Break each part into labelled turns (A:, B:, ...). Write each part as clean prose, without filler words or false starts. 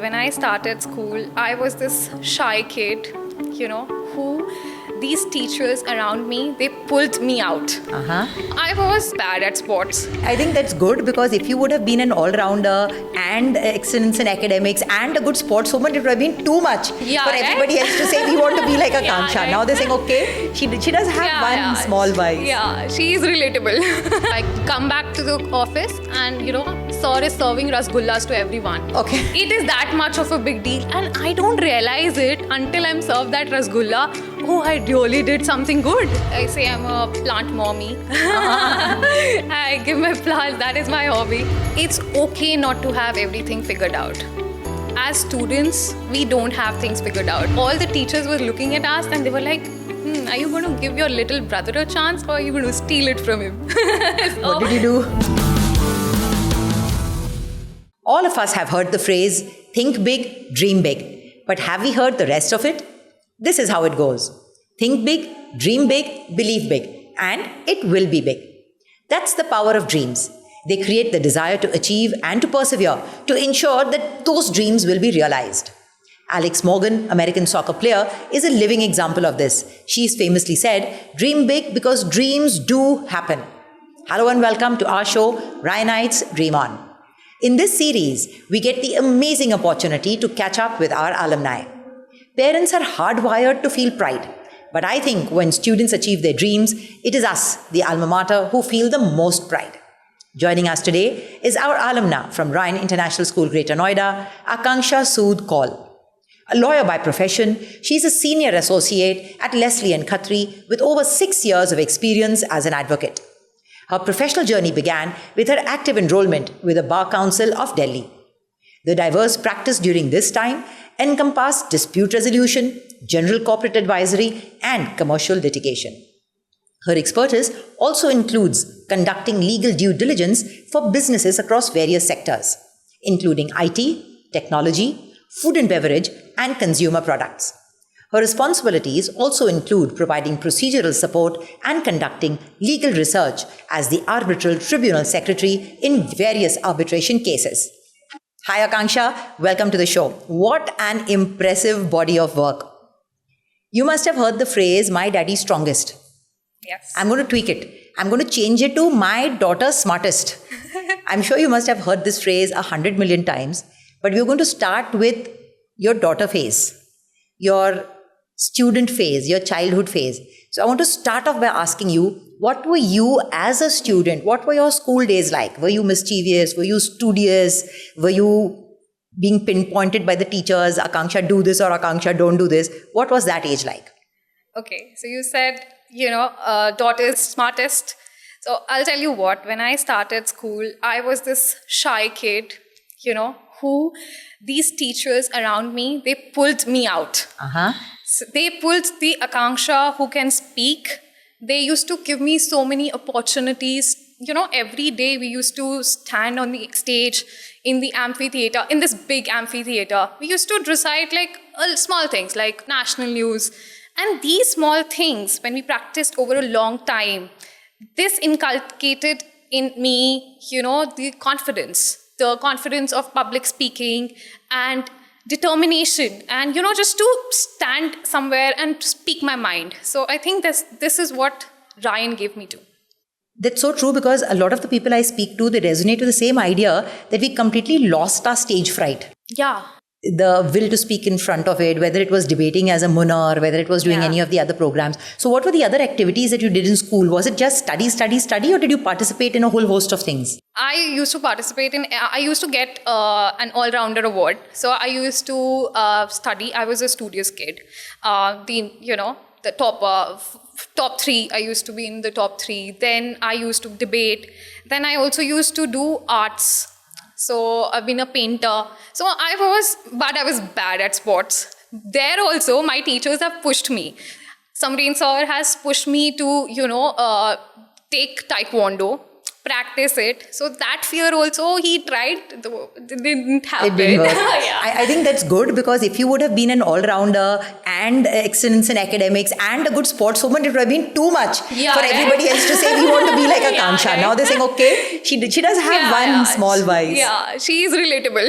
A: when I started school, I was this shy kid, who these teachers around me, they pulled me out. I was bad at sports.
B: I think that's good because if you would have been an all-rounder and excellence in academics and a good sportswoman, it would have been too much for everybody else to say, we want to be like Akanksha. Right? Now they're saying, okay, she does have one small vice.
A: Yeah, she is relatable. I come back to the office and, sir is serving rasgullas to everyone.
B: Okay.
A: It is that much of a big deal and I don't realize it until I'm served that rasgulla. Oh, I really did something good. I say I'm a plant mommy. I give my plants, that is my hobby. It's okay not to have everything figured out. As students, we don't have things figured out. All the teachers were looking at us and they were like, are you going to give your little brother a chance or are you going to steal it from him?
B: What did you do? All of us have heard the phrase, think big, dream big. But have we heard the rest of it? This is how it goes. Think big, dream big, believe big. And it will be big. That's the power of dreams. They create the desire to achieve and to persevere, to ensure that those dreams will be realized. Alex Morgan, American soccer player, is a living example of this. She's famously said, dream big because dreams do happen. Hello and welcome to our show, Ryanites Dream On. In this series, we get the amazing opportunity to catch up with our alumni. Parents are hardwired to feel pride. But I think when students achieve their dreams, it is us, the alma mater, who feel the most pride. Joining us today is our alumna from Ryan International School, Greater Noida, Akanksha Sood Kaul. A lawyer by profession, she is a senior associate at Leslie & Khatri with over 6 years of experience as an advocate. Her professional journey began with her active enrollment with the Bar Council of Delhi. The diverse practice during this time encompassed dispute resolution, general corporate advisory, and commercial litigation. Her expertise also includes conducting legal due diligence for businesses across various sectors, including IT, technology, food and beverage, and consumer products. Her responsibilities also include providing procedural support and conducting legal research as the Arbitral Tribunal Secretary in various arbitration cases. Hi Akanksha, welcome to the show. What an impressive body of work. You must have heard the phrase, my daddy's strongest.
A: Yes.
B: I'm going to tweak it. I'm going to change it to my daughter's smartest. I'm sure you must have heard this phrase 100 million times, but we're going to start with your daughter phase, your student phase, your childhood phase. So I want to start off by asking you, what were you as a student? What were your school days like? Were you mischievous? Were you studious? Were you being pinpointed by the teachers, Akanksha do this or Akanksha don't do this? What was that age like?
A: Okay, so you said, daughter's smartest. So I'll tell you what, when I started school, I was this shy kid, who these teachers around me, they pulled me out. So they pulled the Akanksha who can speak. They used to give me so many opportunities. Every day we used to stand on the stage in the amphitheater, in this big amphitheater. We used to recite small things like national news. And these small things, when we practiced over a long time, this inculcated in me, the confidence of public speaking and determination and, just to stand somewhere and speak my mind. So I think this is what Ryan gave me to.
B: That's so true because a lot of the people I speak to, they resonate with the same idea that we completely lost our stage fright.
A: Yeah.
B: The will to speak in front of it, whether it was debating as a munnar, whether it was doing any of the other programs. So what were the other activities that you did in school? Was it just study, or did you participate in a whole host of things?
A: I used to get an all-rounder award. So I used to study. I was a studious kid. The top 3, I used to be in the top 3. Then I used to debate. Then I also used to do arts. So I've been a painter. So I was bad at sports. There also, my teachers have pushed me. Samreen sir has pushed me to, take taekwondo, practice it. So that fear also, he tried, it didn't happen.
B: It didn't work.
A: Yeah.
B: I think that's good because if you would have been an all-rounder and excellence in academics and a good sportswoman, it would have been too much for everybody else to say, we want to be like Akanksha. Now they're saying, okay, she does have one small vice.
A: Yeah, she is relatable.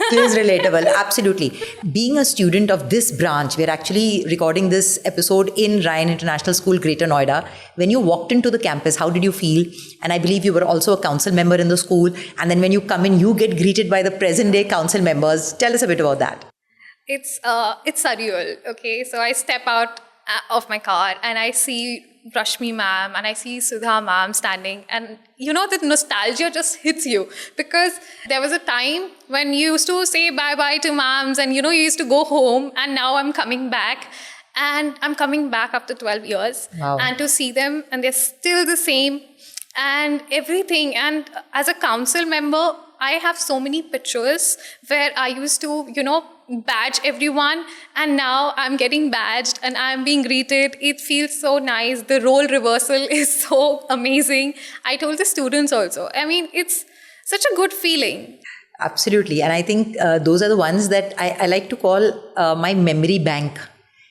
B: She is relatable, absolutely. Being a student of this branch, we're actually recording this episode in Ryan International School, Greater Noida. When you walked into the campus, how did you feel? And I believe you were also a council member in the school. And then when you come in, you get greeted by the present day council members. Tell us a bit about that.
A: It's surreal. Okay, so I step out of my car and I see Rashmi ma'am and I see Sudha ma'am standing, and the nostalgia just hits you, because there was a time when you used to say bye bye to ma'ams and you used to go home, and now I'm coming back, and I'm coming back after 12 years.
B: Wow.
A: And to see them and they're still the same and everything. And as a council member, I have so many pictures where I used to, badge everyone, and now I'm getting badged and I'm being greeted. It feels so nice. The role reversal is so amazing. I told the students also. I mean, it's such a good feeling.
B: Absolutely. And I think those are the ones that I like to call my memory bank.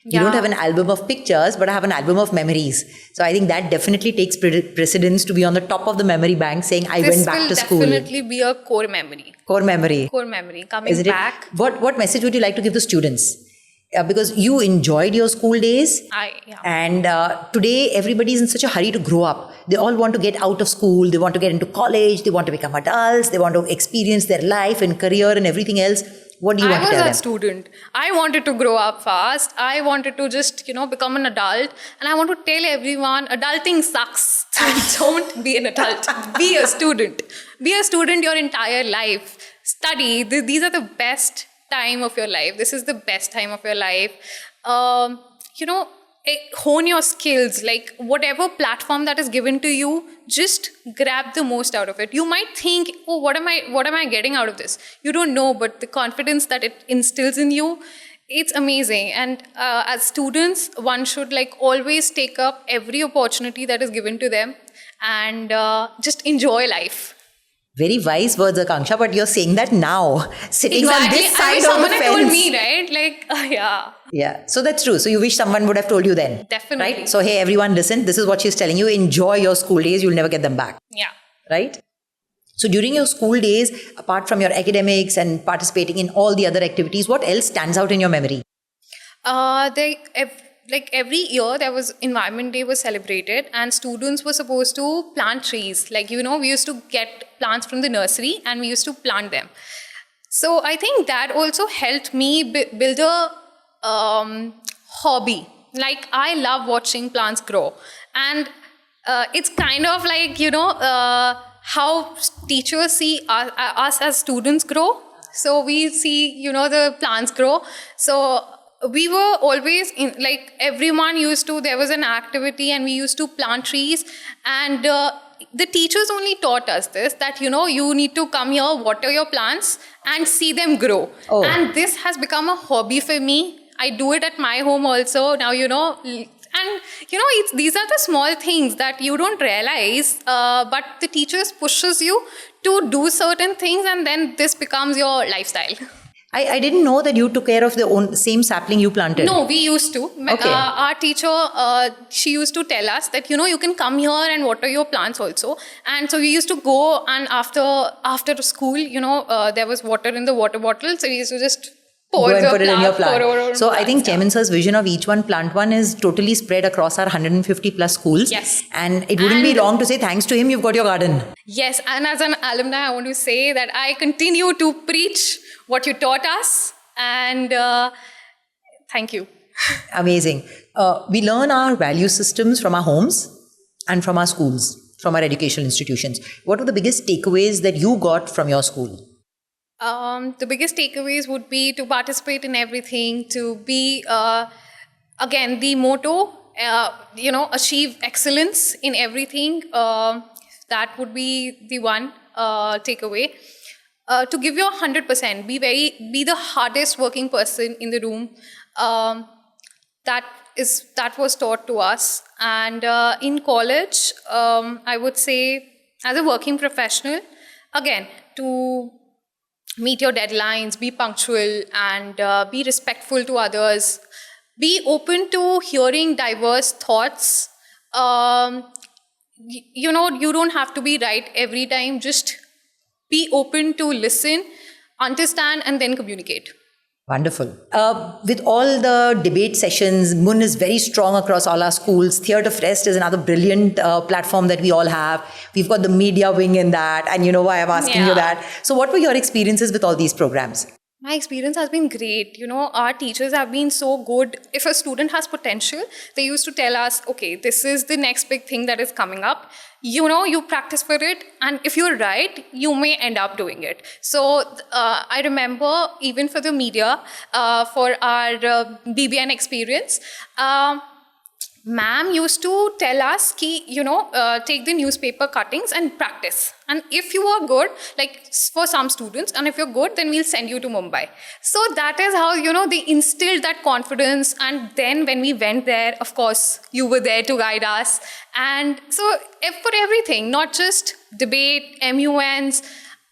B: You don't have an album of pictures, but I have an album of memories. So I think that definitely takes precedence to be on the top of the memory bank, saying I went back to school.
A: This will definitely be a core memory.
B: Core memory.
A: Core memory. Coming back.
B: What message would you like to give the students? Because you enjoyed your school days. And today everybody is in such a hurry to grow up. They all want to get out of school. They want to get into college. They want to become adults. They want to experience their life and career and everything else. What do you want to tell them?
A: I was a student. I wanted to grow up fast. I wanted to just, become an adult. And I want to tell everyone, adulting sucks. Don't be an adult. Be a student. Be a student your entire life. Study. These are the best time of your life. This is the best time of your life. Hone your skills. Like whatever platform that is given to you, just grab the most out of it. You might think, oh, what am I getting out of this? You don't know, but the confidence that it instills in you, it's amazing. And as students, one should always take up every opportunity that is given to them and just enjoy life.
B: Very wise words, Akanksha, but you're saying that now, sitting on this side of the
A: someone
B: fence.
A: Someone told me, right? Yeah.
B: Yeah, so that's true. So you wish someone would have told you then.
A: Definitely.
B: Right? So hey, everyone, listen, this is what she's telling you. Enjoy your school days. You'll never get them back.
A: Yeah.
B: Right? So during your school days, apart from your academics and participating in all the other activities, what else stands out in your memory?
A: Every year there was Environment Day was celebrated, and students were supposed to plant trees. We used to get plants from the nursery and we used to plant them. So I think that also helped me build a hobby. I love watching plants grow, and it's kind of how teachers see us as students grow. So we see the plants grow. So we were always in, everyone used to, there was an activity and we used to plant trees, and the teachers only taught us this, that you need to come here, water your plants and see them grow.
B: Oh.
A: And this has become a hobby for me. I do it at my home also now, and these are the small things that you don't realize, but the teachers pushes you to do certain things, and then this becomes your lifestyle.
B: I didn't know that you took care of the same sapling you planted.
A: No, we used to.
B: Okay.
A: Our teacher, she used to tell us that, you can come here and water your plants also. And so we used to go, and after school, there was water in the water bottle. So we used to just put it in your plant.
B: So I think Chairman Sir's vision of each one plant one is totally spread across our 150 plus schools.
A: Yes.
B: And it wouldn't be wrong to say thanks to him, you've got your garden.
A: Yes. And as an alumni, I want to say that I continue to preach what you taught us. And thank you.
B: Amazing. We learn our value systems from our homes and from our schools, from our educational institutions. What were the biggest takeaways that you got from your school?
A: The biggest takeaways would be to participate in everything, to be, again, the motto, achieve excellence in everything. That would be the one takeaway. To give your 100%, be the hardest working person in the room. That was taught to us. And in college, I would say, as a working professional, again, to meet your deadlines, be punctual, and be respectful to others. Be open to hearing diverse thoughts. you don't have to be right every time. Just be open to listen, understand, and then communicate.
B: Wonderful. With all the debate sessions, Mun is very strong across all our schools. Theatre Fest is another brilliant platform that we all have. We've got the media wing in that, and you know why I'm asking you that. So what were your experiences with all these programs?
A: My experience has been great. Our teachers have been so good. If a student has potential, they used to tell us, okay, this is the next big thing that is coming up. You practice for it, and if you're right, you may end up doing it. So I remember even for the media, for our BBN experience, ma'am used to tell us, take the newspaper cuttings and practice. And if you are good, like for some students, and if you're good, then we'll send you to Mumbai. So that is how, they instilled that confidence. And then when we went there, of course, you were there to guide us. And so for everything, not just debate, MUNs,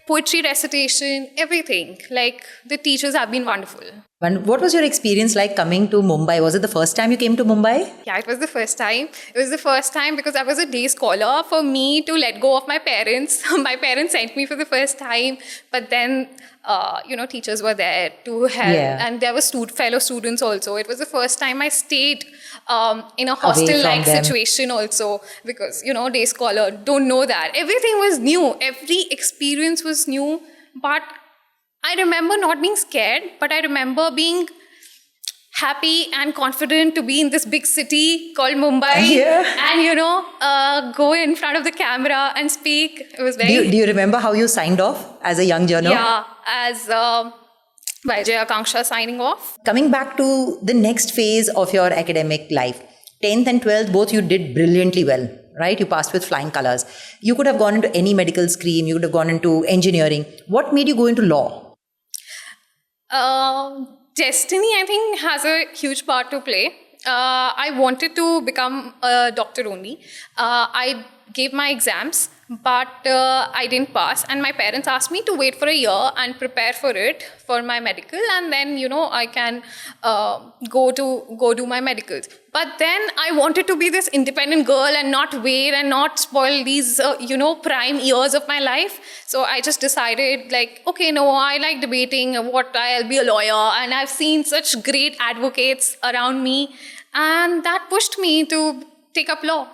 A: poetry recitation, everything. Like the teachers have been wonderful.
B: And what was your experience like coming to Mumbai? Was it the first time you came to Mumbai?
A: Yeah, it was the first time. It was the first time because I was a day scholar. For me to let go of my parents, my parents sent me for the first time. But then, teachers were there to help. Yeah. And there were fellow students also. It was the first time I stayed in a hostel-like situation also. Because, day scholar, don't know that. Everything was new. Every experience was new. But I remember not being scared, but I remember being happy and confident to be in this big city called Mumbai and, go in front of the camera and speak. It was very...
B: Do you remember how you signed off as a young journalist?
A: Yeah, as Vijay Akanksha signing off.
B: Coming back to the next phase of your academic life, 10th and 12th, both you did brilliantly well. Right? You passed with flying colors. You could have gone into any medical stream. You could have gone into engineering. What made you go into law?
A: Destiny, I think, has a huge part to play. I wanted to become a doctor only. I gave my exams, but I didn't pass. And my parents asked me to wait for a year and prepare for it, for my medical. And then, I can go do my medicals. But then I wanted to be this independent girl and not wait and not spoil these, prime years of my life. So I just decided okay, no, I like debating. I'll be a lawyer. And I've seen such great advocates around me. And that pushed me to take up law.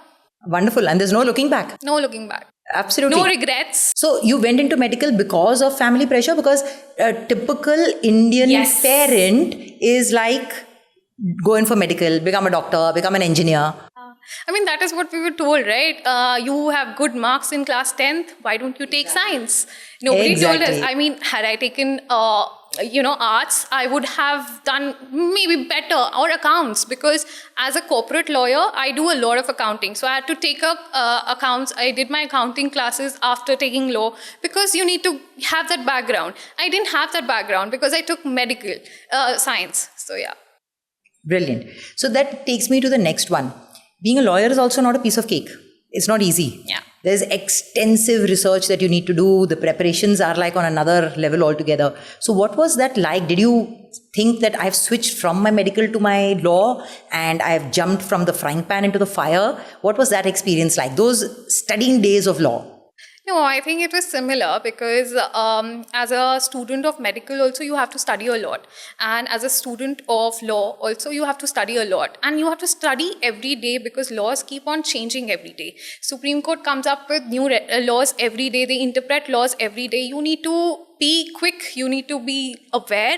B: Wonderful. And there's no looking back.
A: No looking back.
B: Absolutely.
A: No regrets.
B: So you went into medical because of family pressure? Because a typical Indian parent is like, go in for medical, become a doctor, become an engineer.
A: That is what we were told, right? You have good marks in class 10th. Why don't you take science? Nobody told us. Had I taken, arts, I would have done maybe better, or accounts, because as a corporate lawyer, I do a lot of accounting. So I had to take up accounts. I did my accounting classes after taking law because you need to have that background. I didn't have that background because I took medical science. So yeah.
B: Brilliant. So that takes me to the next one. Being a lawyer is also not a piece of cake. It's not easy.
A: Yeah.
B: There's extensive research that you need to do. The preparations are like on another level altogether. So what was that like? Did you think that I've switched from my medical to my law and I've jumped from the frying pan into the fire? What was that experience like? Those studying days of law?
A: No, I think it was similar because as a student of medical also you have to study a lot, and as a student of law also you have to study a lot, and you have to study every day because laws keep on changing every day. Supreme Court comes up with new laws every day, they interpret laws every day. You need to be quick, you need to be aware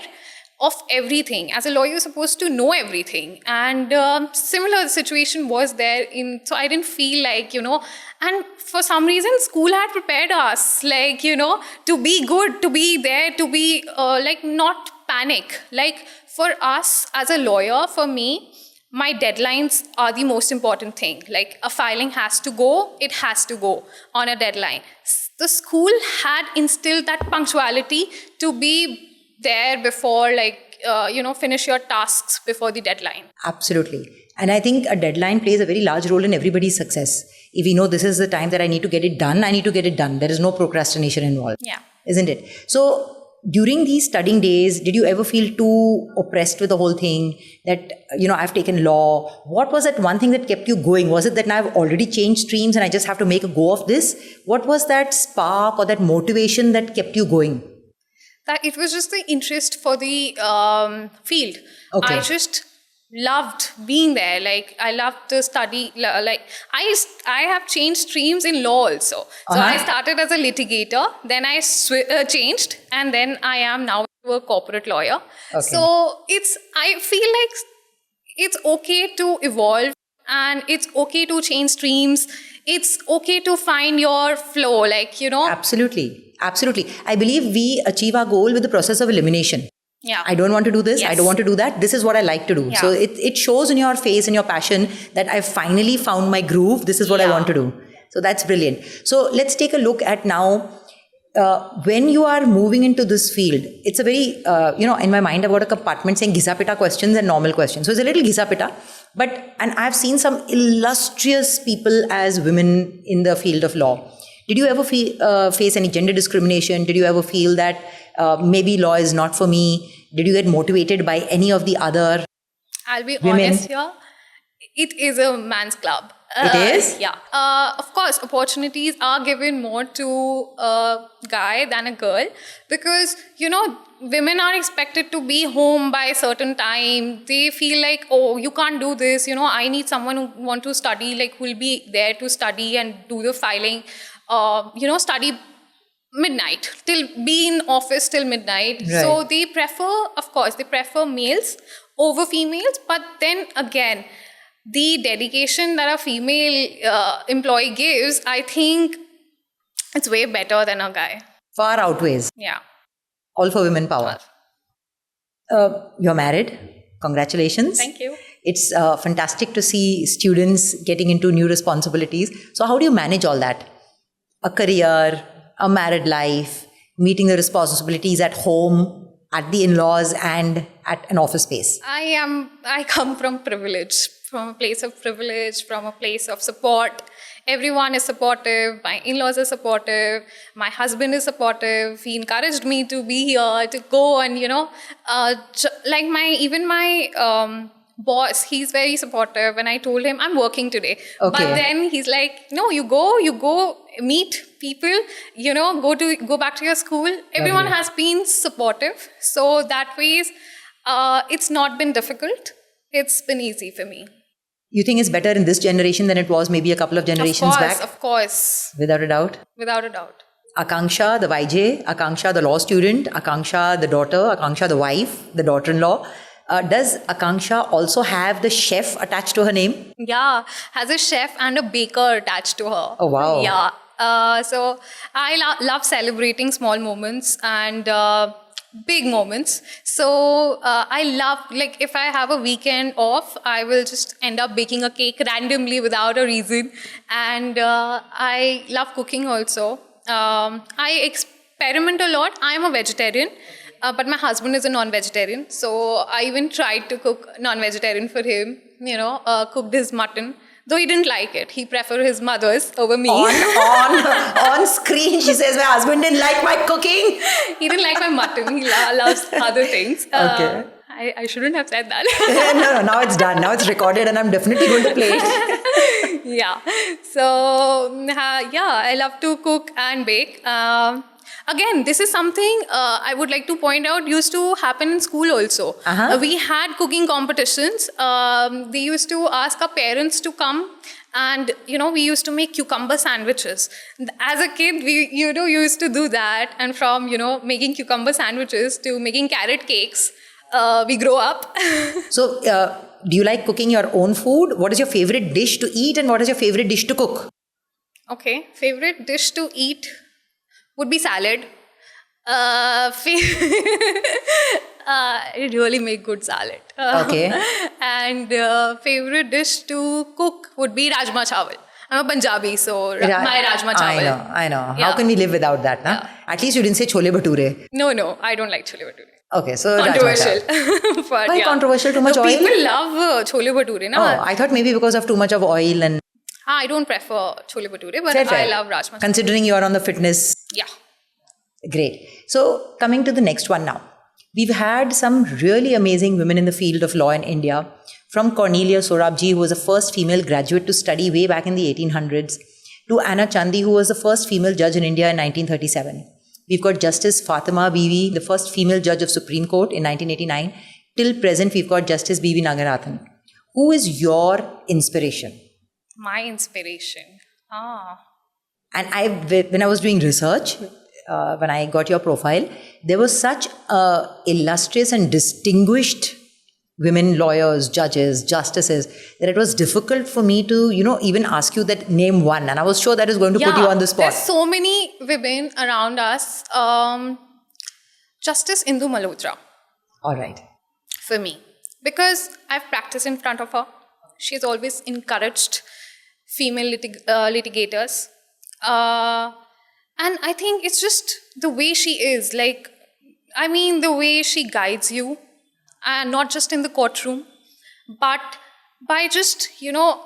A: of everything. As a lawyer, you're supposed to know everything. And similar situation was there so I didn't feel like, and for some reason, school had prepared us, to be good, to be there, to be, not panic. For us, as a lawyer, for me, my deadlines are the most important thing. A filing has to go, it has to go on a deadline. The school had instilled that punctuality to be there before, finish your tasks before the deadline.
B: Absolutely. And I think a deadline plays a very large role in everybody's success. If we know this is the time that I need to get it done, I need to get it done. There is no procrastination involved.
A: Yeah.
B: Isn't it? So during these studying days, did you ever feel too oppressed with the whole thing that, I've taken law? What was that one thing that kept you going? Was it that now I've already changed streams and I just have to make a go of this? What was that spark or that motivation that kept you going?
A: That it was just the interest for the field.
B: Okay.
A: I just loved being there. Like, I loved the study. Like, I have changed streams in law also. So I started as a litigator, then I changed, and then I am now a corporate lawyer.
B: Okay.
A: So I feel like it's okay to evolve, and it's okay to change streams. It's okay to find your flow,
B: Absolutely. Absolutely. I believe we achieve our goal with the process of elimination.
A: Yeah.
B: I don't want to do this.
A: Yes.
B: I don't want to do that. This is what I like to do.
A: Yeah.
B: So it shows in your face and your passion that I've finally found my groove. This is what I want to do. So that's brilliant. So let's take a look at now, when you are moving into this field, it's a very, in my mind I've got a compartment saying Ghisapita questions and normal questions. So it's a little Ghisapita. And I've seen some illustrious people as women in the field of law. Did you ever face any gender discrimination? Did you ever feel that maybe law is not for me? Did you get motivated by any of the other
A: I'll be
B: women?
A: honest here. It is a man's club.
B: It is?
A: Yeah. Of course, opportunities are given more to a guy than a girl because, women are expected to be home by a certain time. They feel like, oh, you can't do this. I need someone who want to study, like who will be there to study and do the filing. Study midnight, be in office till midnight.
B: Right.
A: So they prefer males over females. But then again, the dedication that a female employee gives, I think it's way better than a guy.
B: Far outweighs.
A: Yeah.
B: All for women power. You're married. Congratulations.
A: Thank you.
B: It's fantastic to see students getting into new responsibilities. So how do you manage all that? A career, a married life, meeting the responsibilities at home, at the in-laws, and at an office space.
A: I come from privilege, from a place of privilege, from a place of support. Everyone is supportive. My in-laws are supportive. My husband is supportive. He encouraged me to be here, to go and, my boss, he's very supportive. When I told him I'm working today,
B: Okay.
A: but then he's like, no, you go meet people, go back to your school. Everyone has been supportive. So that ways, it's not been difficult. It's been easy for me.
B: You think it's better in this generation than it was maybe a couple of generations back?
A: Of course.
B: Without a doubt.
A: Without a doubt.
B: Akanksha, the YJ, Akanksha, the law student, Akanksha, the daughter, Akanksha, the wife, the daughter-in-law. Does Akanksha also have the chef attached to her name?
A: Yeah, has a chef and a baker attached to her.
B: Oh, wow.
A: Yeah. So I love celebrating small moments and big moments. So I love, if I have a weekend off, I will just end up baking a cake randomly without a reason. And I love cooking also. I experiment a lot. I'm a vegetarian. But my husband is a non-vegetarian, so I even tried to cook non-vegetarian for him, cooked his mutton. Though he didn't like it. He preferred his mother's over me.
B: On screen, she says, my husband didn't like my cooking.
A: He didn't like my mutton. He loves other things.
B: Okay.
A: I shouldn't have said that.
B: No, now it's done. Now it's recorded and I'm definitely going to play it.
A: Yeah. So, I love to cook and bake. Again, this is something I would like to point out used to happen in school also. We had cooking competitions. They used to ask our parents to come and, we used to make cucumber sandwiches. As a kid, we, used to do that. And from, making cucumber sandwiches to making carrot cakes, we grow up.
B: So, do you like cooking your own food? What is your favorite dish to eat and what is your favorite dish to cook?
A: Okay, favorite dish to eat would be salad. I really make good salad.
B: Okay.
A: And favorite dish to cook would be rajma chawal. I'm a Punjabi, so my rajma chawal.
B: I know.
A: Yeah.
B: How can we live without that? Nah?
A: Yeah.
B: At least you didn't say chole bhature.
A: No, I don't like chole bhature.
B: Okay, so
A: Controversial.
B: But why controversial? Too much oil?
A: People love chole bhature.
B: Oh, I thought maybe because of too much of oil and...
A: I don't prefer chole bhature, but
B: Fair.
A: I love rajma chawal.
B: Considering you are on the fitness...
A: Yeah.
B: Great. So, coming to the next one now. We've had some really amazing women in the field of law in India, from Cornelia Sorabji, who was the first female graduate to study way back in the 1800s, to Anna Chandi, who was the first female judge in India in 1937. We've got Justice Fatima Bibi, the first female judge of Supreme Court in 1989. Till present, we've got Justice Bibi Naganathan. Who is your inspiration?
A: My inspiration.
B: And when I was doing research, when I got your profile, there was such illustrious and distinguished women lawyers, judges, justices, that it was difficult for me to, even ask you that name one. And I was sure that is going to put you on the spot.
A: There's so many women around us. Justice Indu Malhotra.
B: All right.
A: For me. Because I've practiced in front of her. She's always encouraged female litigators. And I think it's just the way she is. The way she guides you. And not just in the courtroom, but by just,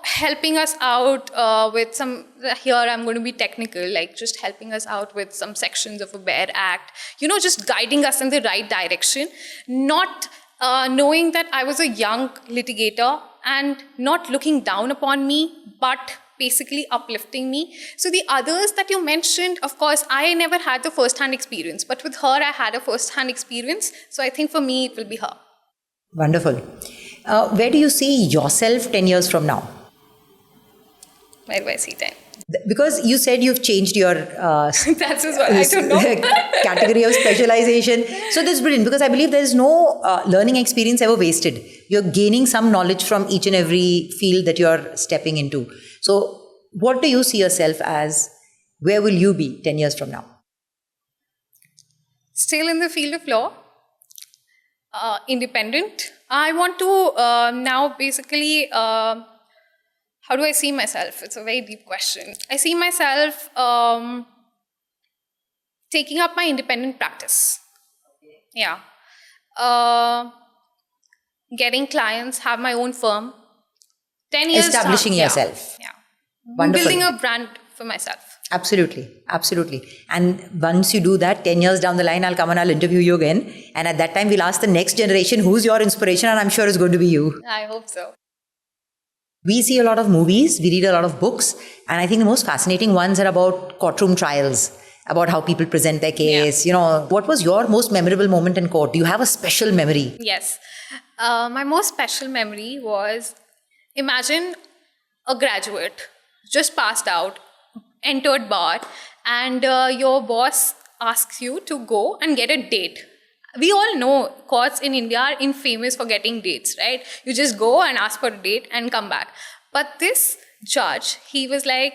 A: helping us out with some, here I'm going to be technical, just helping us out with some sections of a BARE Act, just guiding us in the right direction, not knowing that I was a young litigator and not looking down upon me, but basically uplifting me. So the others that you mentioned, of course, I never had the first-hand experience, but with her, I had a first-hand experience. So I think for me, it will be her.
B: Wonderful. Where do you see yourself 10 years from now?
A: Where do I see 10?
B: Because you said you've changed your
A: That's as well. I don't know.
B: category of specialization. So that's brilliant, because I believe there is no learning experience ever wasted. You're gaining some knowledge from each and every field that you're stepping into. So what do you see yourself as? Where will you be 10 years from now?
A: Still in the field of law. Independent. I want to now basically, how do I see myself? It's a very deep question. I see myself taking up my independent practice. Yeah. Getting clients, have my own firm. 10 years.
B: Establishing yourself.
A: Yeah.
B: Wonderful.
A: Building a brand for myself.
B: Absolutely. Absolutely. And once you do that, 10 years down the line, I'll come and I'll interview you again. And at that time, we'll ask the next generation, who's your inspiration? And I'm sure it's going to be you.
A: I hope so.
B: We see a lot of movies, we read a lot of books. And I think the most fascinating ones are about courtroom trials, about how people present their case.
A: Yeah.
B: What was your most memorable moment in court? Do you have a special memory?
A: Yes. My most special memory was, imagine a graduate, just passed out, entered bar, and your boss asks you to go and get a date. We all know courts in India are infamous for getting dates, right? You just go and ask for a date and come back. But this judge, he was like,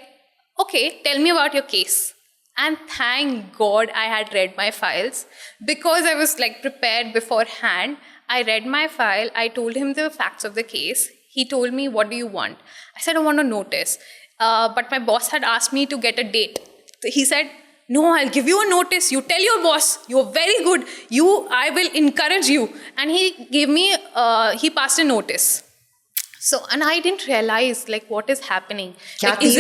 A: okay, tell me about your case. And thank God I had read my files, because I was prepared beforehand. I read my file. I told him the facts of the case. He told me, what do you want? I said, I want a notice. But my boss had asked me to get a date. He said, no, I'll give you a notice. You tell your boss, you're very good. I will encourage you. And he gave me, he passed a notice. So, and I didn't realize what is happening. Is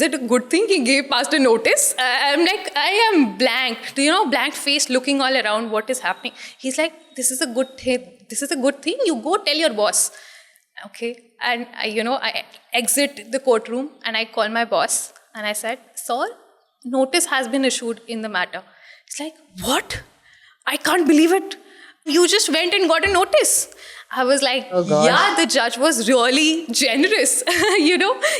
A: it a good thing he passed a notice? I am blanked, blank face looking all around. What is happening? He's like, this is a good thing. This is a good thing. You go tell your boss. Okay. And I exit the courtroom and I call my boss and I said, sir, notice has been issued in the matter. It's like, what? I can't believe it. You just went and got a notice. I was like, yeah, the judge was really generous.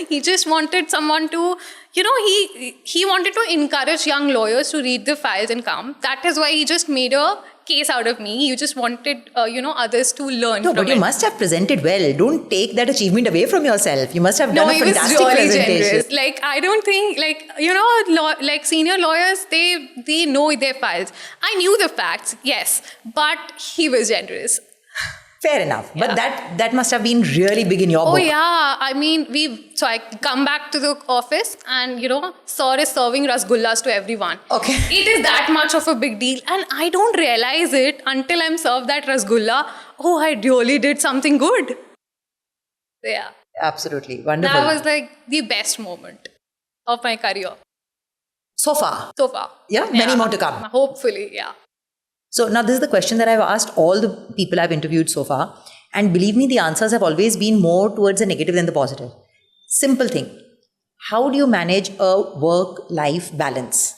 A: He just wanted someone to, he wanted to encourage young lawyers to read the files and come. That is why he just made a case out of me. You just wanted, others to learn from it.
B: But you must have presented well. Don't take that achievement away from yourself. You must have done a fantastic presentation.
A: Generous. I don't think, senior lawyers, they know their files. I knew the facts, yes, but he was generous.
B: Fair enough. But that must have been really big in your book.
A: Oh, yeah. So I come back to the office and, sir is serving rasgullas to everyone.
B: Okay.
A: It is that much of a big deal. And I don't realize it until I'm served that rasgulla. Oh, I really did something good. Yeah.
B: Absolutely. Wonderful.
A: That was the best moment of my career.
B: So far.
A: So far.
B: Yeah, many more to come.
A: Hopefully, yeah.
B: So now this is the question that I've asked all the people I've interviewed so far. And believe me, the answers have always been more towards the negative than the positive. Simple thing. How do you manage a work-life balance?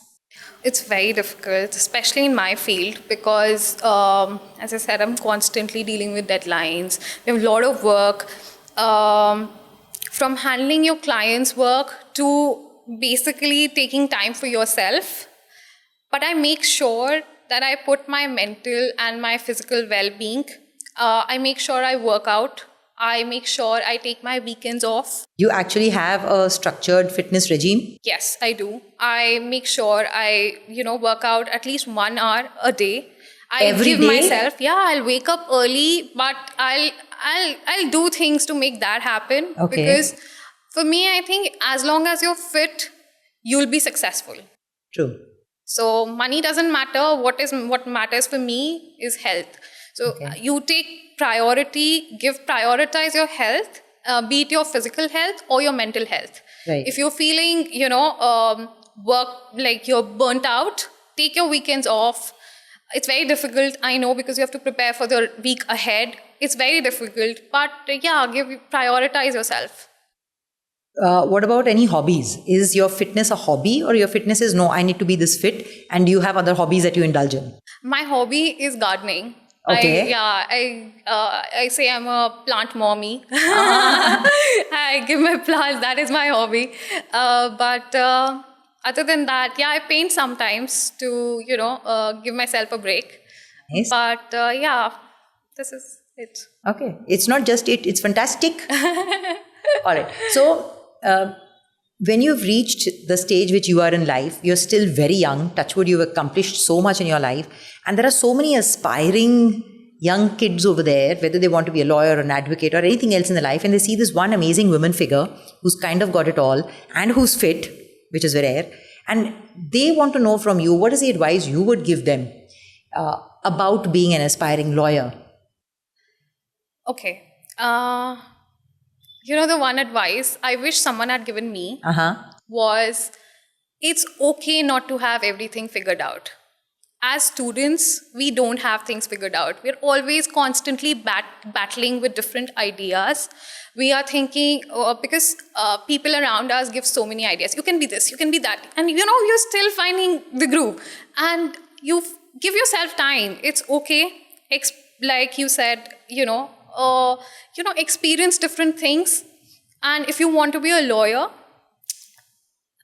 A: It's very difficult, especially in my field, because as I said, I'm constantly dealing with deadlines. We have a lot of work, from handling your clients' work to basically taking time for yourself. But I make sure that I put my mental and my physical well-being. I make sure I work out. I make sure I take my weekends off.
B: You actually have a structured fitness regime?
A: Yes, I do. I make sure I, work out at least 1 hour a day.
B: Every
A: give
B: day?
A: myself, I'll wake up early, but I'll do things to make that happen.
B: Okay.
A: Because for me, I think as long as you're fit, you'll be successful.
B: True.
A: So money doesn't matter. What matters for me is health. So you take prioritize your health, be it your physical health or your mental health.
B: Right.
A: If you're feeling, work like you're burnt out, take your weekends off. It's very difficult, I know, because you have to prepare for the week ahead. It's very difficult, but prioritize yourself.
B: What about any hobbies? Is your fitness a hobby, or your fitness is no, I need to be this fit, and do you have other hobbies that you indulge in?
A: My hobby is gardening.
B: Okay.
A: I say I'm a plant mommy. I give my plants. That is my hobby. But other than that, I paint sometimes to give myself a break.
B: Nice.
A: But this is it.
B: Okay. It's not just it, it's fantastic. All right. So, when you've reached the stage which you are in life, you're still very young. Touch wood, you've accomplished so much in your life. And there are so many aspiring young kids over there, whether they want to be a lawyer or an advocate or anything else in their life, and they see this one amazing woman figure who's kind of got it all and who's fit, which is very rare. And they want to know from you, what is the advice you would give them about being an aspiring lawyer?
A: Okay. The one advice I wish someone had given me was, it's okay not to have everything figured out. As students, we don't have things figured out. We're always constantly battling with different ideas. We are thinking, because people around us give so many ideas. You can be this, you can be that. And you're still finding the groove. And you give yourself time. It's okay. Like you said, experience different things. And if you want to be a lawyer,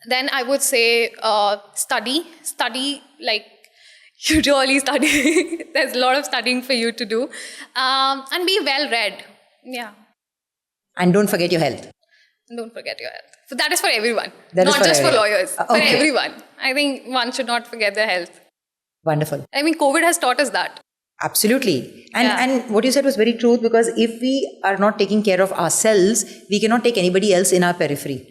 A: then I would say study like you really study. There's a lot of studying for you to do, and be well read. Yeah.
B: And don't forget your health.
A: Don't forget your health. So that is for everyone,
B: That is
A: not
B: for
A: just for
B: everyone.
A: lawyers. For everyone, I think one should not forget their health.
B: Wonderful.
A: I mean, COVID has taught us that.
B: Absolutely. And what you said was very true, because if we are not taking care of ourselves, we cannot take anybody else in our periphery.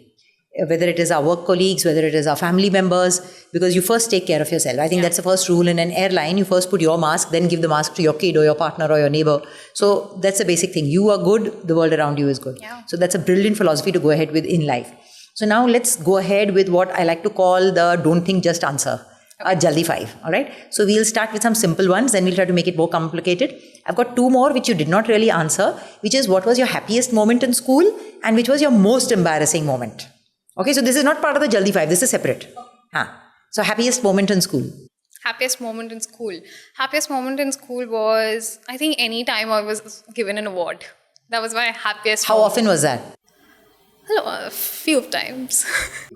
B: Whether it is our work colleagues, whether it is our family members, because you first take care of yourself. I think that's the first rule in an airline. You first put your mask, then give the mask to your kid or your partner or your neighbor. So that's a basic thing. You are good, the world around you is good.
A: Yeah.
B: So that's a brilliant philosophy to go ahead with in life. So now let's go ahead with what I like to call the don't think, just answer. A Jaldi 5. All right. So we'll start with some simple ones, then we'll try to make it more complicated. I've got 2 more which you did not really answer, which is, what was your happiest moment in school and which was your most embarrassing moment? Okay, so this is not part of the Jaldi 5, this is separate. So happiest moment in school.
A: Happiest moment in school. Happiest moment in school was, I think, any time I was given an award. That was my happiest
B: How
A: moment.
B: often was that?
A: A few times.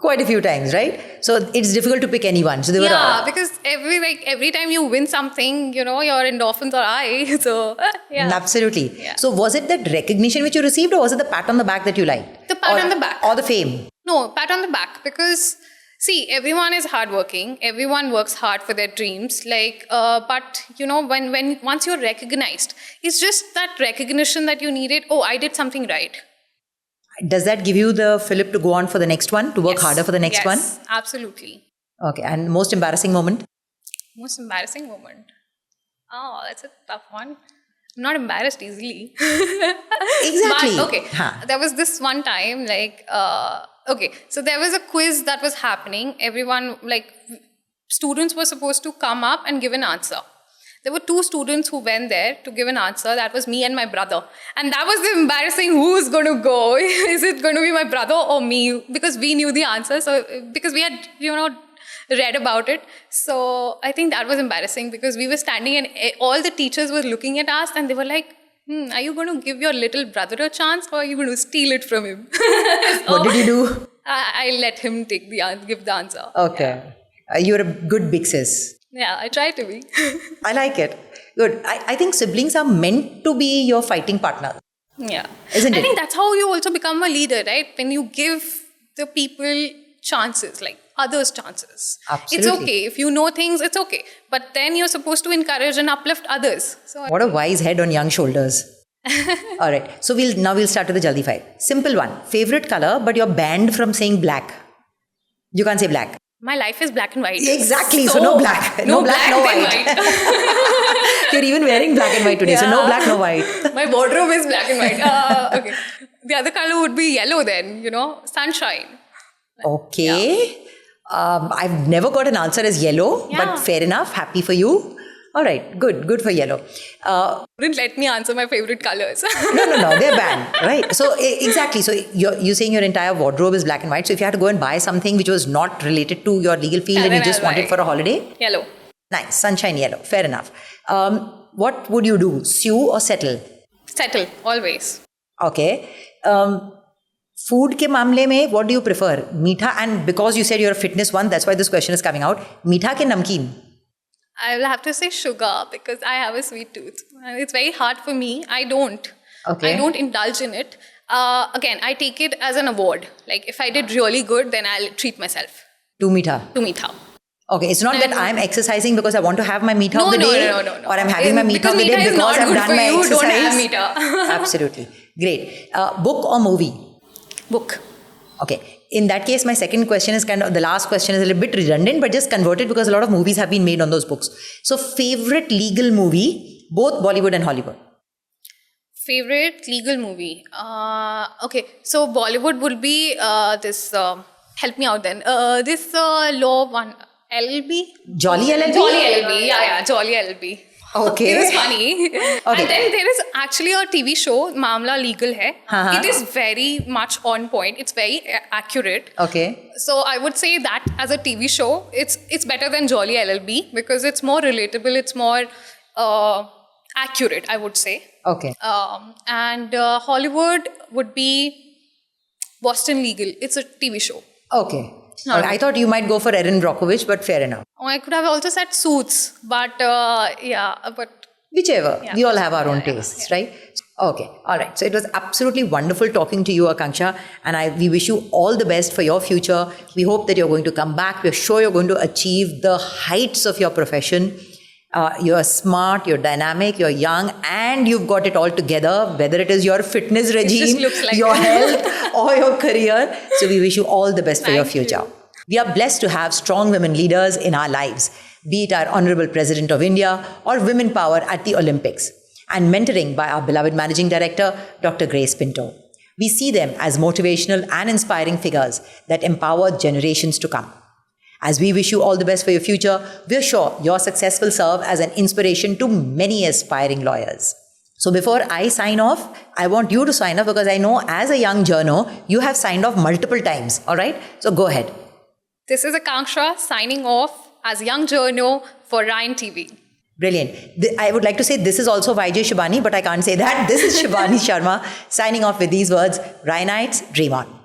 B: Quite a few times, right? So it's difficult to pick anyone. So they were
A: because every time you win something, your endorphins are high. So
B: Absolutely.
A: Yeah.
B: So was it that recognition which you received, or was it the pat on the back that you liked?
A: The pat on the back.
B: Or the fame?
A: No, pat on the back, because see, everyone is hardworking. Everyone works hard for their dreams. But when once you're recognized, it's just that recognition that you needed. Oh, I did something right.
B: Does that give you the fillip to go on for the next one, to work harder for the next one?
A: Yes, absolutely.
B: Okay, and most embarrassing moment?
A: Most embarrassing moment? Oh, that's a tough one. I'm not embarrassed easily.
B: Exactly.
A: But, okay, there was this one time, Okay, so there was a quiz that was happening. Everyone, like, students were supposed to come up and give an answer. There were 2 students who went there to give an answer. That was me and my brother. And that was the embarrassing, who's going to go? Is it going to be my brother or me? Because we knew the answer. So, because we had, read about it. So, I think that was embarrassing because we were standing and all the teachers were looking at us and they were like, are you going to give your little brother a chance or are you going to steal it from him?
B: What did you do?
A: I let him give the answer.
B: Okay. You're a good big sis.
A: Yeah, I try to be.
B: I like it. Good. I think siblings are meant to be your fighting partner.
A: Yeah.
B: Isn't it?
A: I think that's how you also become a leader, right? When you give the people chances, like others chances.
B: Absolutely.
A: It's okay. If you know things, it's okay. But then you're supposed to encourage and uplift others. So
B: What a wise head on young shoulders. All right. So we'll start with the Jaldi fire. Simple one. Favorite color, but you're banned from saying black. You can't say black.
A: my life is black and white.
B: Exactly. So no black. No black, no
A: then
B: white. You're even wearing black and white today. So no black, no white.
A: My wardrobe is black and white. Okay. The other color would be yellow then, sunshine.
B: Okay. I've never got an answer as yellow, but fair enough. Happy for you. All right. Good for yellow.
A: Wouldn't let me answer my favorite colors.
B: No. They're banned. Right. So exactly. So you're saying your entire wardrobe is black and white. So if you had to go and buy something which was not related to your legal field and you just want it for a holiday?
A: Yellow.
B: Nice. Sunshine yellow. Fair enough. What would you do? Sue or settle?
A: Settle. Always.
B: Okay. Food ke मामले में, what do you prefer? Meetha, and because you said you're a fitness one, that's why this question is coming out. Meetha ke namkeen?
A: I will have to say sugar because I have a sweet tooth. It's very hard for me. I don't.
B: Okay.
A: I don't indulge in it. Again, I take it as an award. Like if I did really good, then I'll treat myself.
B: To meetha?
A: To meetha.
B: Okay, it's not that I'm exercising because I want to have my meetha of the day.
A: No.
B: Or I'm having my meetha of the day because I've done my exercise.
A: Don't have meetha.
B: Absolutely. Great. Book or movie?
A: Book.
B: Okay. In that case, my second question is the last question is a little bit redundant, but just convert it because a lot of movies have been made on those books. So, favorite legal movie, both Bollywood and Hollywood?
A: Favorite legal movie? Okay, so Bollywood would be this, help me out then, this law one, LLB?
B: Jolly LLB?
A: Jolly LLB, yeah, Jolly LLB.
B: Okay.
A: It was funny. Okay. And then there is actually a TV show, Mamla Legal Hai. It is very much on point. It's very accurate.
B: Okay.
A: So I would say that as a TV show, it's better than Jolly LLB because it's more relatable. It's more accurate, I would say.
B: Okay.
A: And Hollywood would be Boston Legal. It's a TV show.
B: Okay. I thought you might go for Erin Brockovich, but fair enough.
A: Oh, I could have also said Suits, but
B: whichever.
A: Yeah.
B: We all have our own tastes, right? Okay. All right. So it was absolutely wonderful talking to you, Akanksha, and we wish you all the best for your future. We hope that you're going to come back. We're sure you're going to achieve the heights of your profession. You're smart, you're dynamic, you're young, and you've got it all together, whether it is your fitness regime, your health, or your career. So we wish you all the best for your future. We are blessed to have strong women leaders in our lives, be it our Honorable President of India or women power at the Olympics, and mentoring by our beloved Managing Director, Dr. Grace Pinto. We see them as motivational and inspiring figures that empower generations to come. As we wish you all the best for your future, we're sure your success will serve as an inspiration to many aspiring lawyers. So before I sign off, I want you to sign off because I know as a young journo, you have signed off multiple times. All right? So go ahead.
A: This is Akanksha signing off as Young Journo for Ryan TV.
B: Brilliant. I would like to say this is also Vijay Shibani, but I can't say that. This is Shibani Sharma signing off with these words. Ryanites, dream on.